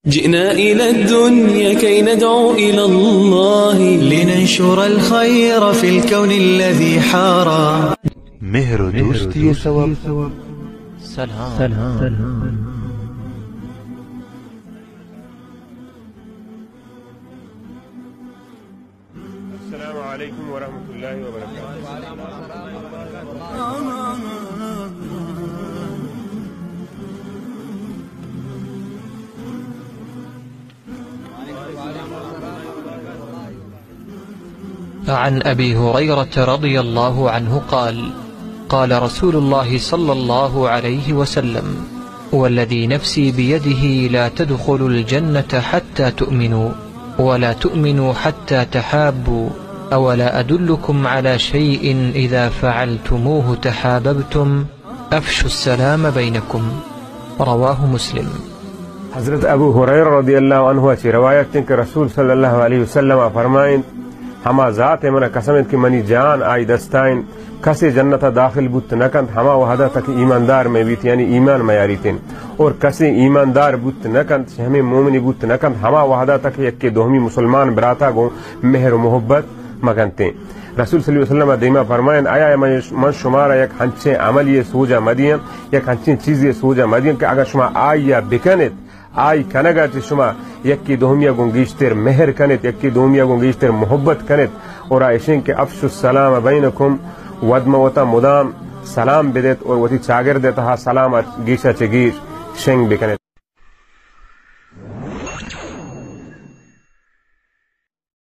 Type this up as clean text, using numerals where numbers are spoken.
جئنا إلى الدنيا كي ندعو إلى الله لننشر الخير في الكون الذي حارى. مهر دوستي ثواب. سلام. السلام عليكم ورحمة الله وبركاته. عن أبي هريرة رضي الله عنه قال: قال رسول الله صلى الله عليه وسلم: والذي نفسي بيده لا تدخلوا الجنة حتى تؤمنوا ولا تؤمنوا حتى تحابوا أولا أدلكم على شيء إذا فعلتموه تحاببتم أفشوا السلام بينكم. رواه مسلم. حضرت अबू हुरैरा रदियल्लाहु अन्हु की रवायत है कि रसूल सल्लल्लाहु अलैहि वसल्लम फरमाइन हमा ज़ात है मना कसम कि मनी जान आई दस्ताइन कसे जन्नत दाखिल बुत नकंत हमा वहदा तक ईमानदार में बीत यानी ईमान मयारी तिन और कसे ईमानदार बुत नकंत हमें मोमिनी बुत नकंत हमा वहदा तक एक के दोहमी मुसलमान बराता गो मेहर मोहब्बत मगनते रसूल सल्लल्लाहु अलैहि वसल्लम देमा फरमाइन आया मन शुमारा एक हंचे अमल ये सोजा मदियम एक हंची चीज ये सोजा मदियम कि अगर शुमा आई या बिकनित आई कनगा शुमा यक्की दोहमिया गुंगीश्तर मेहर कनित यक्की दोहमिया गुंगीश्तर मोहब्बत कनित और आयशें के अफशु सलाम बैनकुम वदमवता मुदाम सलाम बिदेत और वती चागर देता सलाम गीशा चगीश शेंग बिकनित